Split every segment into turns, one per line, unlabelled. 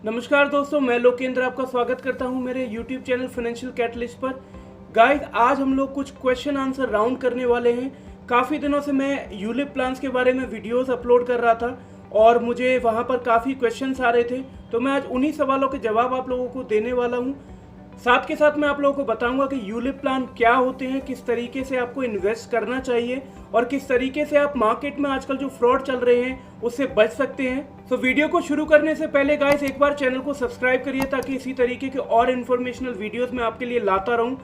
नमस्कार दोस्तों, मैं लोकेंद्र आपका स्वागत करता हूं मेरे YouTube चैनल फाइनेंशियल कैटलिस्ट पर। गाइस, आज हम लोग कुछ क्वेश्चन आंसर राउंड करने वाले हैं। काफ़ी दिनों से मैं यूलिप प्लान्स के बारे में वीडियोस अपलोड कर रहा था और मुझे वहां पर काफ़ी क्वेश्चंस आ रहे थे, तो मैं आज उन्हीं सवालों के जवाब आप लोगों को देने वाला हूं। साथ के साथ मैं आप लोगों को बताऊंगा कि यूलिप प्लान क्या होते हैं, किस तरीके से आपको इन्वेस्ट करना चाहिए और किस तरीके से आप मार्केट में आजकल जो फ्रॉड चल रहे हैं उससे बच सकते हैं। तो वीडियो को शुरू करने से पहले गाइस एक बार चैनल को सब्सक्राइब करिए ताकि इसी तरीके के और इन्फॉर्मेशनल वीडियोस मैं आपके लिए लाता रहूं।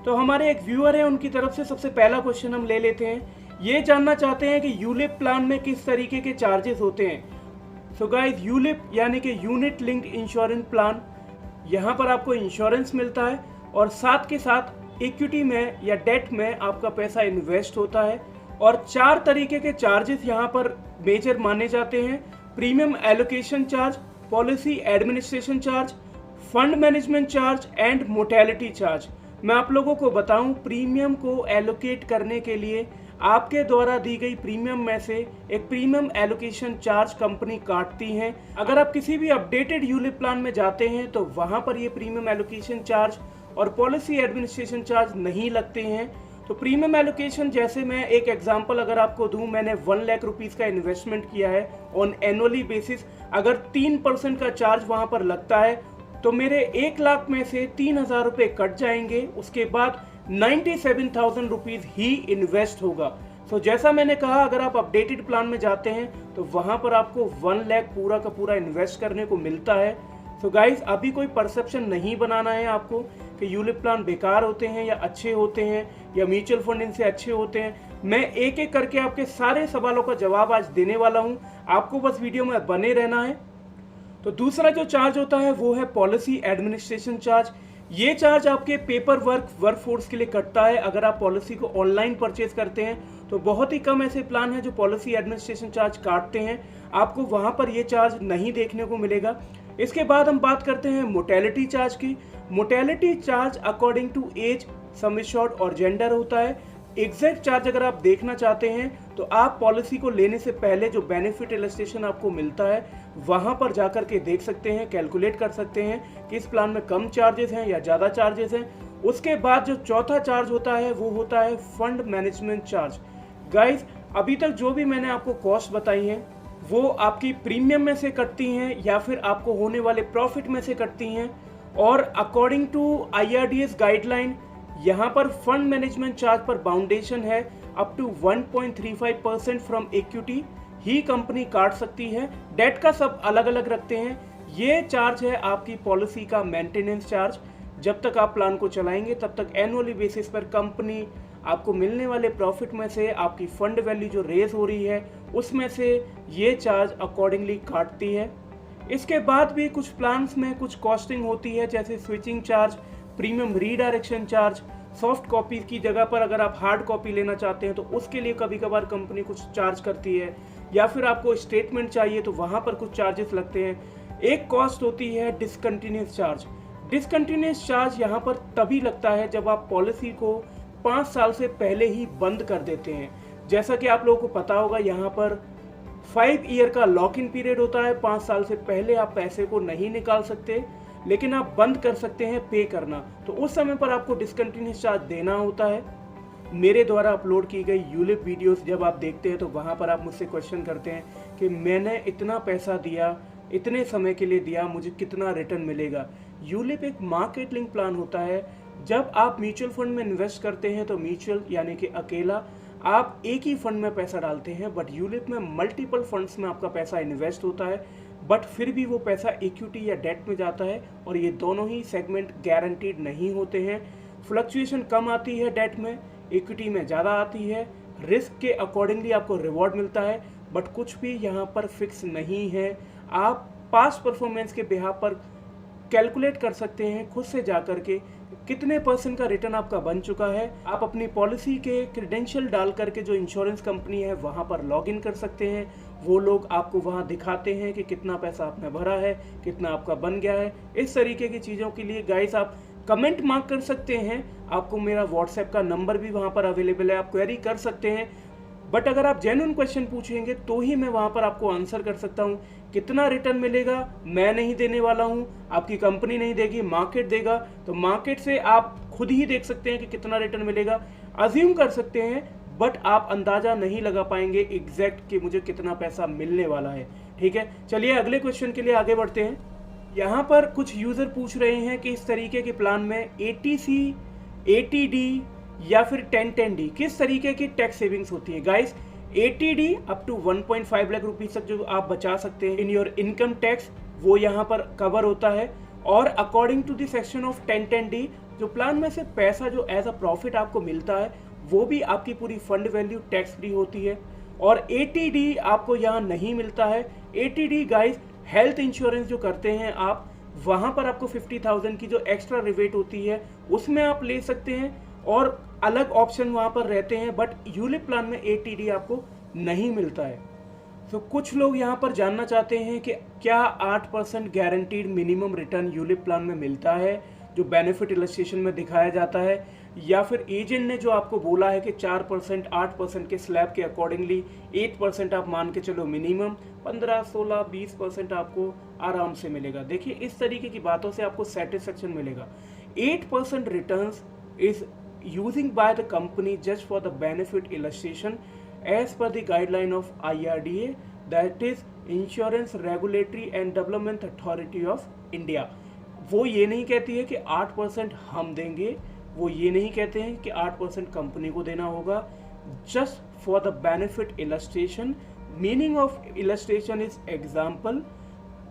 तो हमारे एक व्यूअर है, उनकी तरफ से सबसे पहला क्वेश्चन हम ले लेते हैं। ये जानना चाहते हैं कि यूलिप प्लान में किस तरीके के चार्जेस होते हैं। सो गाइस, यूलिप यानी कि यूनिट लिंक्ड इंश्योरेंस प्लान, यहाँ पर आपको इंश्योरेंस मिलता है और साथ के साथ इक्विटी में या डेट में आपका पैसा इन्वेस्ट होता है। और 4 तरीके के चार्जेस यहाँ पर मेजर माने जाते हैं: premium allocation charge, policy administration charge, fund management charge and mortality charge. मैं आप लोगों को बताऊं, प्रीमियम को एलोकेट करने के लिए आपके द्वारा दी गई प्रीमियम में से एक प्रीमियम एलोकेशन चार्ज कंपनी काटती है। अगर आप किसी भी अपडेटेड यूलिप प्लान में जाते हैं तो वहां पर ये प्रीमियम एलोकेशन चार्ज और पॉलिसी एडमिनिस्ट्रेशन चार्ज नहीं लगते हैं। तो प्रीमियम एलोकेशन, जैसे मैं एक एग्जांपल अगर आपको दूं, मैंने 1 लाख रुपीस का इन्वेस्टमेंट किया है ऑन एनुअली बेसिस। अगर 3% का चार्ज वहां पर लगता है तो मेरे 1 लाख में से 3,000 रुपये कट जाएंगे। उसके बाद 97,000 रुपीज ही इन्वेस्ट होगा। तो जैसा मैंने कहा, अगर आप अपडेटेड प्लान में जाते हैं तो वहां पर आपको 1 लाख पूरा का पूरा इन्वेस्ट करने को मिलता है। तो गाइस, अभी कोई परसेप्शन नहीं बनाना है आपको कि यूलिप प्लान बेकार होते हैं या अच्छे होते हैं या म्यूचुअल फंड इनसे अच्छे होते हैं। मैं एक एक करके आपके सारे सवालों का जवाब आज देने वाला हूं, आपको बस वीडियो में बने रहना है। तो दूसरा जो चार्ज होता है वो है पॉलिसी एडमिनिस्ट्रेशन चार्ज। ये चार्ज आपके पेपर वर्कफोर्स के लिए कटता है। अगर आप पॉलिसी को ऑनलाइन परचेज करते हैं तो बहुत ही कम ऐसे प्लान हैं जो पॉलिसी एडमिनिस्ट्रेशन चार्ज काटते हैं, आपको वहां पर ये चार्ज नहीं देखने को मिलेगा। इसके बाद हम बात करते हैं मोर्टेलिटी चार्ज की। Mortality charge according to age, sum assured और जेंडर होता है। एग्जैक्ट चार्ज अगर आप देखना चाहते हैं तो आप पॉलिसी को लेने से पहले जो बेनिफिट इलस्ट्रेशन आपको मिलता है वहां पर जाकर के देख सकते हैं, कैलकुलेट कर सकते हैं कि इस प्लान में कम चार्जेस हैं या ज़्यादा चार्जेस हैं। उसके बाद जो चौथा चार्ज होता है वो होता है फंड मैनेजमेंट चार्ज। गाइस, अभी तक जो भी मैंने आपको कॉस्ट बताई है वो आपकी प्रीमियम में से कटती हैं या फिर आपको होने वाले प्रॉफिट में से कटती हैं। और अकॉर्डिंग टू IRDAI गाइडलाइन, यहाँ पर फंड मैनेजमेंट चार्ज पर बाउंडेशन है अप टू 1.35% फ्रॉम इक्विटी ही कंपनी काट सकती है। डेट का सब अलग अलग रखते हैं। ये चार्ज है आपकी पॉलिसी का मेंटेनेंस चार्ज। जब तक आप प्लान को चलाएंगे तब तक एनुअली बेसिस पर कंपनी आपको मिलने वाले प्रॉफिट में से आपकी फंड वैल्यू जो रेज हो रही है उसमें से ये चार्ज अकॉर्डिंगली काटती है। इसके बाद भी कुछ प्लान्स में कुछ कॉस्टिंग होती है, जैसे switching charge, premium redirection charge. Soft copy की जगह पर अगर आप हार्ड कॉपी लेना चाहते हैं तो उसके लिए कभी कभार कंपनी कुछ चार्ज करती है, या फिर आपको स्टेटमेंट चाहिए तो वहां पर कुछ चार्जेस लगते हैं। एक कॉस्ट होती है डिसकंटिन्यूस चार्ज। डिसकंटिन्यूस चार्ज यहाँ पर तभी लगता है जब आप पॉलिसी को 5 साल से पहले ही बंद कर देते हैं। जैसा कि आप लोगों को पता होगा, यहाँ पर 5 ईयर का लॉक इन पीरियड होता है। 5 साल से पहले आप पैसे को नहीं निकाल सकते, लेकिन आप बंद कर सकते हैं पे करना। तो उस समय पर आपको डिसकंटिन्यूस चार्ज देना होता है। मेरे द्वारा अपलोड की गई यूलिप वीडियोस जब आप देखते हैं तो वहाँ पर आप मुझसे क्वेश्चन करते हैं कि मैंने इतना पैसा दिया, इतने समय के लिए दिया, मुझे कितना रिटर्न मिलेगा। यूलिप एक मार्केट लिंक प्लान होता है। जब आप म्यूचुअल फंड में इन्वेस्ट करते हैं तो म्यूचुअल यानी कि अकेला आप एक ही फंड में पैसा डालते हैं, बट यूलिप में मल्टीपल फंड्स में आपका पैसा इन्वेस्ट होता है, बट फिर भी वो पैसा इक्विटी या डेट में जाता है और ये दोनों ही सेगमेंट गारंटीड नहीं होते हैं। फ्लक्चुएशन कम आती है डेट में, इक्विटी में ज़्यादा आती है। रिस्क के अकॉर्डिंगली आपको रिवॉर्ड मिलता है, बट कुछ भी यहाँ पर फिक्स नहीं है। आप पास्ट परफॉर्मेंस के बिहाफ पर कैलकुलेट कर सकते हैं खुद से जाकर के कितने % का रिटर्न आपका बन चुका है। आप अपनी पॉलिसी के क्रेडेंशियल डाल करके जो इंश्योरेंस कंपनी है वहाँ पर लॉग इन कर सकते हैं। वो लोग आपको वहाँ दिखाते हैं कि कितना पैसा आपने भरा है, कितना आपका बन गया है। इस तरीके की चीज़ों के लिए गाइस आप कमेंट मार्क कर सकते हैं। आपको मेरा व्हाट्सएप का नंबर भी वहाँ पर अवेलेबल है, आप क्वेरी कर सकते हैं। बट अगर आप जेन्युइन क्वेश्चन पूछेंगे तो ही मैं वहाँ पर आपको आंसर कर सकता हूँ। कितना रिटर्न मिलेगा मैं नहीं देने वाला हूँ, आपकी कंपनी नहीं देगी, मार्केट देगा। तो मार्केट से आप खुद ही देख सकते हैं कि कितना रिटर्न मिलेगा, अज्यूम कर सकते हैं, बट आप अंदाजा नहीं लगा पाएंगे एग्जैक्ट कि मुझे कितना पैसा मिलने वाला है। ठीक है, चलिए अगले क्वेश्चन के लिए आगे बढ़ते हैं। यहाँ पर कुछ यूजर पूछ रहे हैं कि इस तरीके के प्लान में ATC, ATD या फिर 1010D किस तरीके की टैक्स सेविंग्स होती है। Guys, ATD up to 1.5 lakh rupees तक जो आप बचा सकते हैं इन योर इनकम टैक्स, वो यहाँ पर कवर होता है। और according to the section of 1010D जो प्लान में से पैसा जो एज अ प्रॉफिट आपको मिलता है वो भी आपकी पूरी फंड वैल्यू टैक्स फ्री होती है। और ATD आपको यहाँ नहीं मिलता है। ATD गाइस हेल्थ इंश्योरेंस जो करते हैं आप, वहाँ पर आपको 50,000 की जो एक्स्ट्रा रिबेट होती है उसमें आप ले सकते हैं और अलग ऑप्शन वहाँ पर रहते हैं, बट यूलिप प्लान में ATD आपको नहीं मिलता है। तो कुछ लोग यहाँ पर जानना चाहते हैं कि क्या 8% guaranteed minimum return ULIP plan में मिलता है जो बेनिफिट इलस्ट्रेशन में दिखाया जाता है, या फिर एजेंट ने जो आपको बोला है कि 4% 8% के स्लैब के अकॉर्डिंगली 8% आप मान के चलो मिनिमम, 15 16 20% आपको आराम से मिलेगा। देखिए, इस तरीके की बातों से आपको सेटिस्फेक्शन मिलेगा। 8% returns is using by the company just for the benefit illustration as per the guideline of IRDA, that is insurance regulatory and development authority of India. वो ये नहीं कहती है कि 8% हम देंगे, वो ये नहीं कहते हैं कि 8% कंपनी को देना होगा, just for the benefit illustration. Meaning of illustration is example,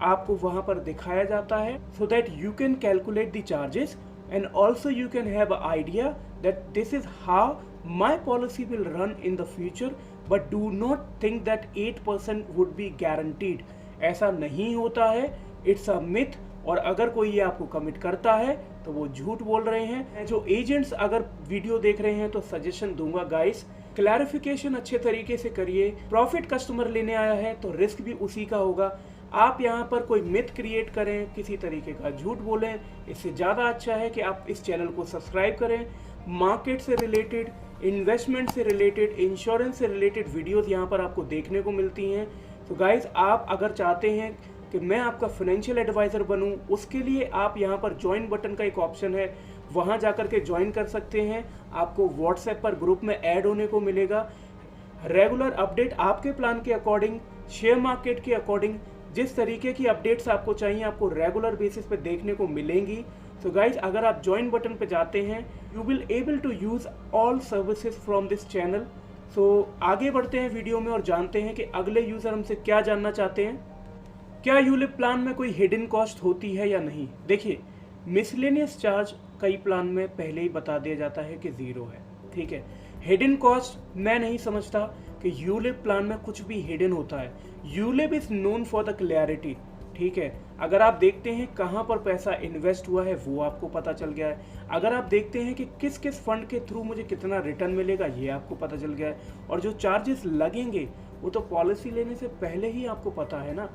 आपको वहां पर दिखाया जाता है so that you can calculate the charges and also you can have a idea that this is how my policy will run in the future, but do not think that 8% would be guaranteed. ऐसा नहीं होता है, it's a myth. और अगर कोई ये आपको commit करता है तो वो झूठ बोल रहे हैं। जो एजेंट्स अगर वीडियो देख रहे हैं तो सजेशन दूंगा गाइस, क्लैरिफिकेशन अच्छे तरीके से करिए। प्रॉफिट कस्टमर लेने आया है तो रिस्क भी उसी का होगा। आप यहाँ पर कोई मिथ क्रिएट करें, किसी तरीके का झूठ बोलें, इससे ज़्यादा अच्छा है कि आप इस चैनल को सब्सक्राइब करें। मार्केट से रिलेटेड, इन्वेस्टमेंट से रिलेटेड, इंश्योरेंस से रिलेटेड वीडियोस यहाँ पर आपको देखने को मिलती हैं। तो गाइस, आप अगर चाहते हैं कि मैं आपका फाइनेंशियल एडवाइज़र बनूं, उसके लिए आप यहाँ पर ज्वाइन बटन का एक ऑप्शन है, वहाँ जाकर के ज्वाइन कर सकते हैं। आपको व्हाट्सएप पर ग्रुप में ऐड होने को मिलेगा। रेगुलर अपडेट आपके प्लान के अकॉर्डिंग, शेयर मार्केट के अकॉर्डिंग, जिस तरीके की अपडेट्स आपको चाहिए आपको रेगुलर बेसिस पे देखने को मिलेंगी। सो गाइज, अगर आप ज्वाइन बटन पे जाते हैं you will able to use all services from this channel. So आगे बढ़ते हैं वीडियो में और जानते हैं कि अगले यूज़र हमसे क्या जानना चाहते हैं। क्या यूलिप प्लान में कोई हिडन कॉस्ट होती है या नहीं। देखिए, मिसलेनियस चार्ज कई प्लान में पहले ही बता दिया जाता है कि 0 है। ठीक है, हिडन कॉस्ट मैं नहीं समझता कि यूलिप प्लान में कुछ भी हिडन होता है। ULIP is known for the clarity. ठीक है, अगर आप देखते हैं कहाँ पर पैसा इन्वेस्ट हुआ है वो आपको पता चल गया है। अगर आप देखते हैं कि किस किस फंड के थ्रू मुझे कितना रिटर्न मिलेगा ये आपको पता चल गया है। और जो चार्जेस लगेंगे वो तो पॉलिसी लेने से पहले ही आपको पता है ना।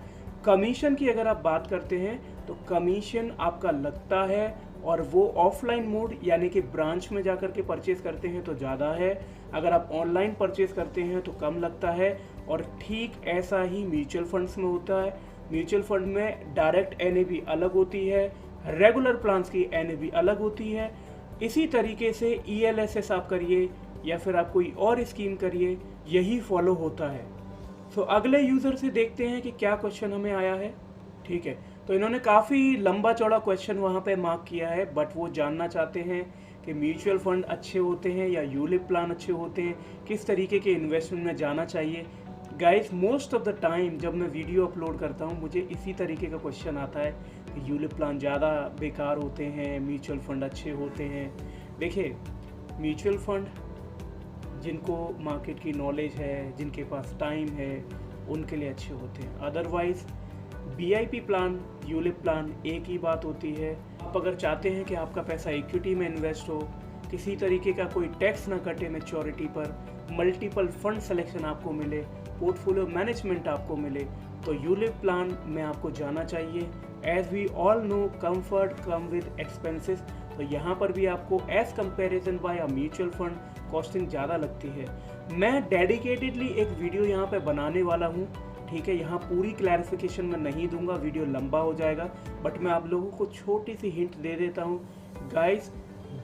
कमीशन की अगर आप बात करते हैं तो कमीशन आपका लगता है, और वो ऑफलाइन मोड यानी कि ब्रांच में जाकर के परचेज करते हैं तो ज़्यादा है, अगर आप ऑनलाइन परचेज करते हैं तो कम लगता है। और ठीक ऐसा ही म्यूचुअल फंड्स में होता है। म्यूचुअल फंड में डायरेक्ट NAV अलग होती है, रेगुलर प्लान्स की NAV अलग होती है। इसी तरीके से ELSS आप करिए या फिर आप कोई और स्कीम करिए, यही फॉलो होता है। तो अगले यूज़र से देखते हैं कि क्या क्वेश्चन हमें आया है। ठीक है, तो इन्होंने काफ़ी लंबा चौड़ा क्वेश्चन वहाँ पे मार्क किया है, बट वो जानना चाहते हैं कि म्यूचुअल फंड अच्छे होते हैं या यूलिप प्लान अच्छे होते हैं, किस तरीके के इन्वेस्टमेंट में जाना चाहिए। Guys, most of the time जब मैं वीडियो अपलोड करता हूँ मुझे इसी तरीके का क्वेश्चन आता है कि यूलिप प्लान ज़्यादा बेकार होते हैं, म्यूचुअल फंड अच्छे होते हैं। देखिए, म्यूचुअल फंड जिनको मार्केट की नॉलेज है, जिनके पास टाइम है, उनके लिए अच्छे होते हैं। Otherwise BIP plan, ULIP plan एक ही बात होती है। आप अगर चाहते हैं कि आपका पैसा इक्विटी में इन्वेस्ट हो, किसी तरीके का कोई टैक्स ना कटे मैच्योरिटी पर, मल्टीपल फंड सिलेक्शन आपको मिले, पोर्टफोलियो मैनेजमेंट आपको मिले, तो यूलिप प्लान में आपको जाना चाहिए। As we all know comfort come with expenses, तो यहाँ पर भी आपको as comparison by a mutual fund costing ज़्यादा लगती है। मैं डेडिकेटेडली एक वीडियो यहाँ पे बनाने वाला हूँ, ठीक है। यहाँ पूरी क्लैरिफिकेशन मैं नहीं दूंगा, वीडियो लंबा हो जाएगा, बट मैं आप लोगों को छोटी सी हिंट दे देता हूँ गाइस।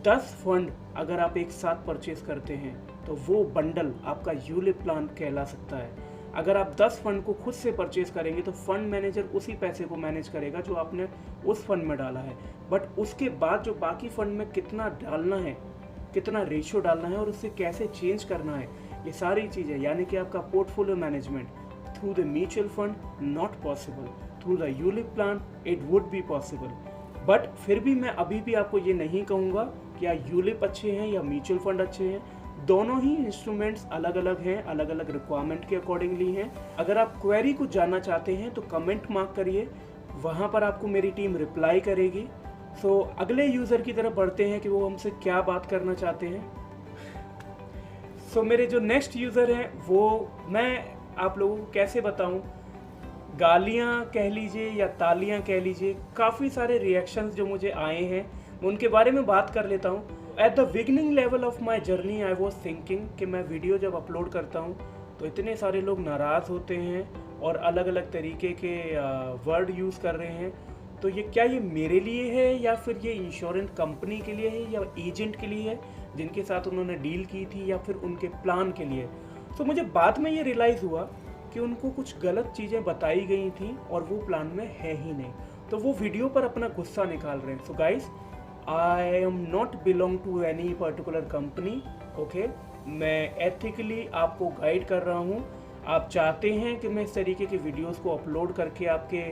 10 फंड अगर आप एक साथ परचेज करते हैं तो वो बंडल आपका यूलिप प्लान कहला सकता है। अगर आप 10 फंड को खुद से परचेज करेंगे तो फंड मैनेजर उसी पैसे को मैनेज करेगा जो आपने उस फंड में डाला है, बट उसके बाद जो बाकी फंड में कितना डालना है, कितना रेशियो डालना है और उससे कैसे चेंज करना है, ये सारी चीज़ें, यानी कि आपका portfolio management through the mutual fund not possible, through the ULIP plan it would be possible. But फिर भी मैं अभी भी आपको ये नहीं कहूँगा कि या यूलिप अच्छे हैं या म्यूचुअल फंड अच्छे हैं। दोनों ही इंस्ट्रूमेंट्स अलग अलग हैं, अलग अलग रिक्वायरमेंट के अकॉर्डिंगली हैं। अगर आप क्वेरी को जानना चाहते हैं तो कमेंट मार्क करिए, वहाँ पर आपको मेरी टीम रिप्लाई करेगी। सो अगले यूज़र की तरफ बढ़ते हैं कि वो हमसे क्या बात करना चाहते हैं। सो मेरे जो नेक्स्ट यूज़र हैं वो मैं आप लोगों को कैसे बताऊं, गालियां कह लीजिए या तालियां कह लीजिए, काफ़ी सारे रिएक्शंस जो मुझे आए हैं उनके बारे में बात कर लेता हूं। At the beginning level of my journey I was thinking कि मैं वीडियो जब अपलोड करता हूं तो इतने सारे लोग नाराज़ होते हैं और अलग अलग तरीके के वर्ड यूज़ कर रहे हैं, तो ये क्या ये मेरे लिए है या फिर ये इंश्योरेंस कंपनी के लिए है या एजेंट के लिए है जिनके साथ उन्होंने डील की थी, या फिर उनके प्लान के लिए। तो मुझे बाद में ये रियलाइज़ हुआ कि उनको कुछ गलत चीज़ें बताई गई थी और वो प्लान में है ही नहीं, तो वो वीडियो पर अपना गुस्सा निकाल रहे हैं। So guys, I am not belong to any particular company, okay. मैं एथिकली आपको गाइड कर रहा हूँ। आप चाहते हैं कि मैं इस तरीके की वीडियोस को अपलोड करके आपके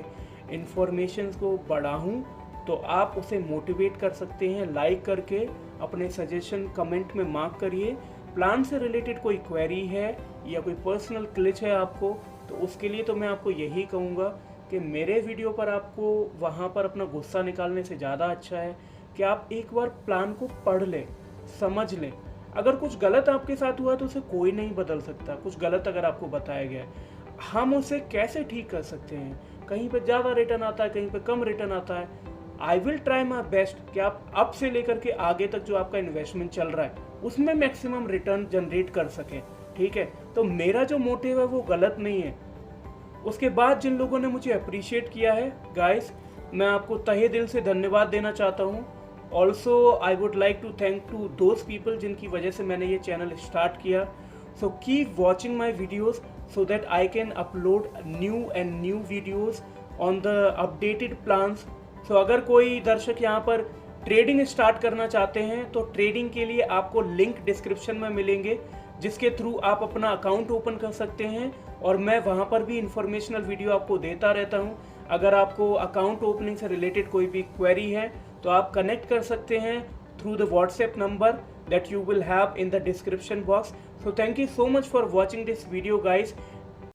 इंफॉर्मेशन को बढ़ाऊँ, तो आप उसे मोटिवेट कर सकते हैं लाइक करके। अपने सजेशन कमेंट में मार्क करिए। प्लान से रिलेटेड कोई क्वेरी है या कोई पर्सनल क्लिच है आपको, तो उसके लिए तो मैं आपको यही कहूँगा कि मेरे वीडियो पर आपको वहाँ पर अपना गुस्सा निकालने से ज़्यादा अच्छा है कि आप एक बार प्लान को पढ़ लें, समझ लें। अगर कुछ गलत आपके साथ हुआ तो उसे कोई नहीं बदल सकता। कुछ गलत अगर आपको बताया गया है, हम उसे कैसे ठीक कर सकते हैं। कहीं पे ज़्यादा रिटर्न आता है, कहीं पे कम रिटर्न आता है। I will try my best कि आप अब से लेकर के आगे तक जो आपका इन्वेस्टमेंट चल रहा है उसमें मैक्सिमम रिटर्न जनरेट कर सकें, ठीक है। तो मेरा जो मोटिव है वो गलत नहीं है। उसके बाद जिन लोगों ने मुझे अप्रिशिएट किया है गाइस, मैं आपको तहे दिल से धन्यवाद देना चाहता हूँ। Also I would like to thank to those people जिनकी वजह से मैंने ये चैनल स्टार्ट किया। So keep watching my videos so that I can upload new videos on the updated plans। So अगर कोई दर्शक यहाँ पर ट्रेडिंग स्टार्ट करना चाहते हैं तो ट्रेडिंग के लिए आपको लिंक डिस्क्रिप्शन में मिलेंगे, जिसके थ्रू आप अपना अकाउंट ओपन कर सकते हैं और मैं वहाँ पर भी इंफॉर्मेशनल वीडियो आपको देता रहता हूँ। अगर आपको अकाउंट ओपनिंग से रिलेटेड कोई भी क्वेरी है तो आप कनेक्ट कर सकते हैं through the WhatsApp number that you will have in the description box। So thank you so much for watching this video guys।